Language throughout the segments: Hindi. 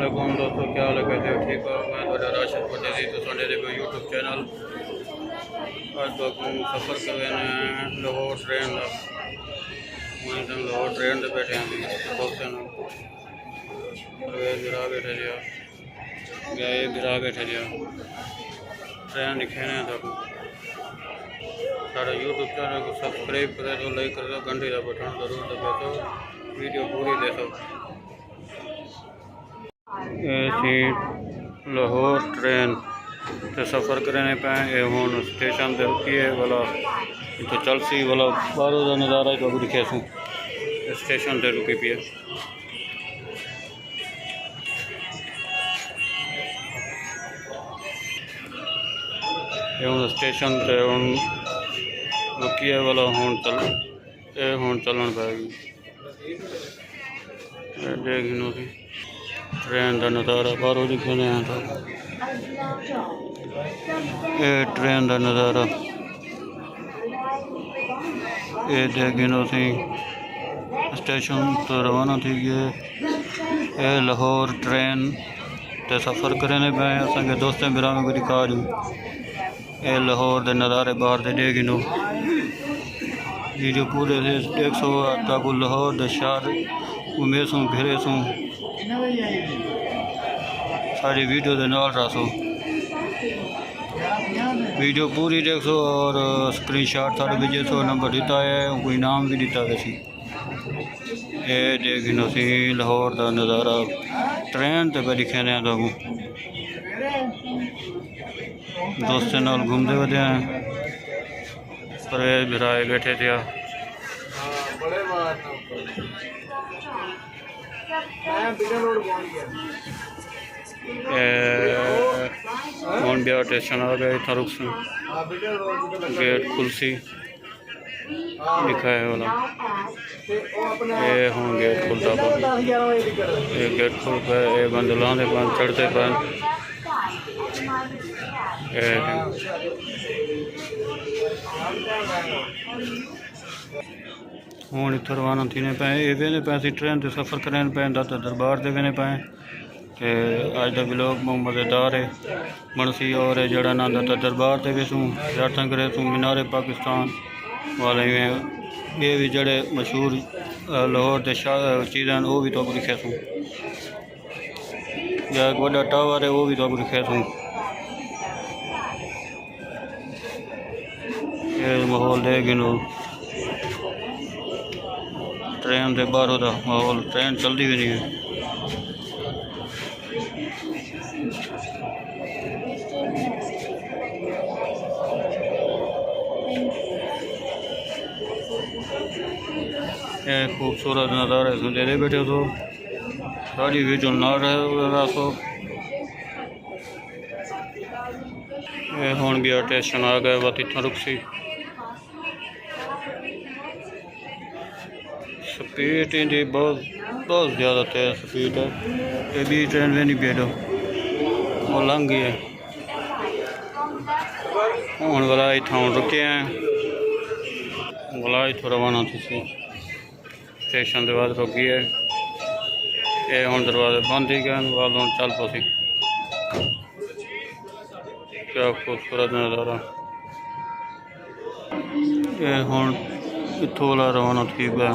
वालेकुम दोस्तों, क्या हाल है, कैसे हो? ठीक हो? मैं थोड़ा राशिद परदेसी तो संडे देखो यूट्यूब चैनल। आज तो सफ़र कर रहे हैं लाहौर ट्रेन का। मैं लाहौर ट्रेन से बैठे हैं दोस्तों गिरा बैठे लिया गए गिरा बैठे लिया ट्रेन दिखे ने तब सारा यूट्यूब चैनल को सब्सक्राइब करे तो लाइक कर दो, घंटे का बटन जरूर दबा दो, वीडियो पूरी देखो। ऐसी लाहौर ट्रेन से सफ़र करने पे हूँ स्टेशन से रुकी है वाला तो चल सी वाला बाहरों का नज़ारा तो दिखे सूँ स्टेशन से रुकी पी है। स्टेशन से हूँ रुकी है वाला हूँ चलन पाएगी देखो ट्रेन का नज़ारा बाहरों दिखने तो ये ट्रेन का नज़ारा ये देखो सी स्टेशन तो रवाना थी गए। ये लाहौर ट्रेन ते सफ़र करने पे असांखे दोस्तों बिराम को दिखा दूँ ये लाहौर के नज़ारे बाहर से देखो वीडियो पूरे देख सो ताकि लाहौर के शहर घूमे सूँ फिरे सूँ सारी वीडियो के नाल रसो वीडियो पूरी देख सो और स्क्रीनशॉट सारे भेजे सो नंबर दिता है कोई नाम भी दिता वैसी ये देखो सी लाहौर का नज़ारा ट्रेन ते पे दिखे तो दोस्तों नाल घूमते वधे हैं परवेज बिराए बैठे थे हूँ ब्याह स्टेशन आ गए इतना रुक सूँ गेट खुलसी लिखा है वाला ये हूँ गेट खुलता पा ये गेट खुल पे ये बंद लाने पान चढ़ते पान हूँ इतना रवाना थी पे ये वेने पे ट्रेन से सफ़र करने पे दरबार से वेने पे अज का ब्लॉग बहुत मज़ेदार है बनसी और जड़ा ना दरबार से वेसूँ यात्रा करे सूँ मीनार पाकिस्तान वाले ये भी जड़े मशहूर लाहौर के चीज़ां वो भी तो दिखे सूँ या एक बड़ा टावर है वो भी तो दिखे सूँ ये माहौल देखो ट्रेन के बाहरों का माहौल ट्रेन चलती भी नहीं है। ये खूबसूरत नज़ारे सुन ले बैठे तो सारी वीडियो ना रहा सो ये हूँ भी स्टेशन आ गए बस इतना रुक सी स्पीड इनकी बहुत ज़्यादा तेज़ स्पीड है। ये भी ट्रेन में नहीं बैठो वो लंघ गई है हूँ वाला इतना रुके हैं वाला इतना रवाना थी स्टेशन के बाद रुकी है ये हूँ दरवाजे बंद ही गए वाल हूँ चल पसी क्या खूबसूरत नज़ारा ये हूँ इतों वाला रवाना थी गया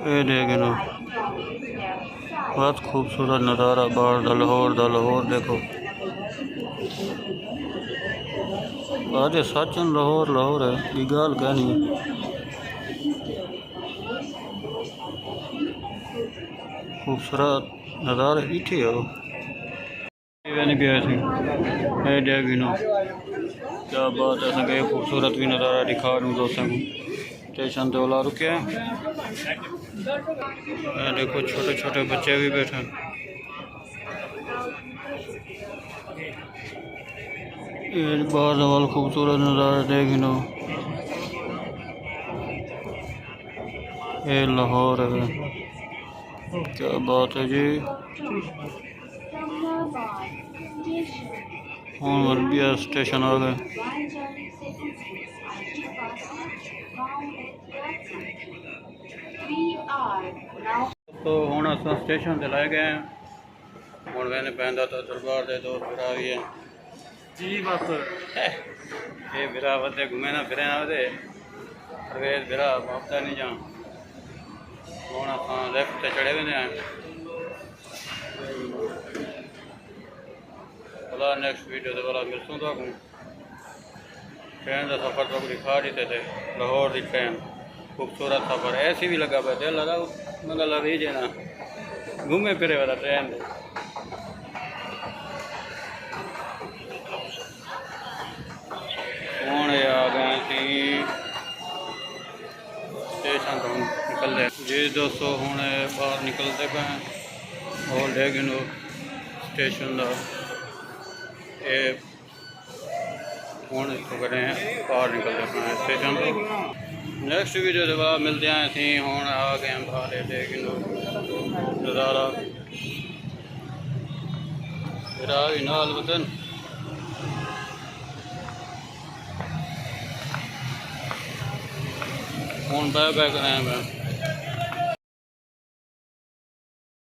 ये देखो बहुत खूबसूरत नज़ारा बाहर लाहौर देखो आज सचन लाहौर है ये गाल कहनी खूबसूरत नज़ारे इथे हो नहीं पिया देखो क्या बात है असें खूबसूरत भी नज़ारा दिखा दूँ दोस्तों को स्टेशन तो ओला रुके हैं देखो छोटे छोटे बच्चे भी बैठे हैं ये बाहर वाल खूबसूरत नज़ारा देखो ये लाहौर है क्या बात है जी ਹੁਣ ਵਲਬੀਆ स्टेशन आ गए। तो हुण असां स्टेशन ते लै गए हैं। हुण वेने पैंदा तो दरबार दे दो फिरा भी है जी बस ये बिरा वधे घूमे ना फिरे ना वधे परवेज बिरा वापदा नहीं जा। हुण असां लेफ्ट ते चढ़े वेंदे आहियूं। भला नेक्स्ट वीडियो ते भला मिलसूं तो ट्रेन का सफ़र तो दिखा देते थे लाहौर की ट्रेन खूबसूरत सफ़र ऐसी भी लगा पे दिल लगा मगर लगी जे ना घूमे फिरे वाला ट्रेन दे। हूँ आ गए थी स्टेशन तो निकलते जी दोस्तों हूँ बाहर निकलते पे और लेकिन स्टेशन का ये हूँ इतों करें बाहर निकलते पे स्टेशन तो नेक्स्ट वीडियो के बाद मिलते हैं असी हूँ आ गए हैं बाहर लेकिन नज़ारा मेरा भी नाल वतन हूँ बाय बाय कराया मैं।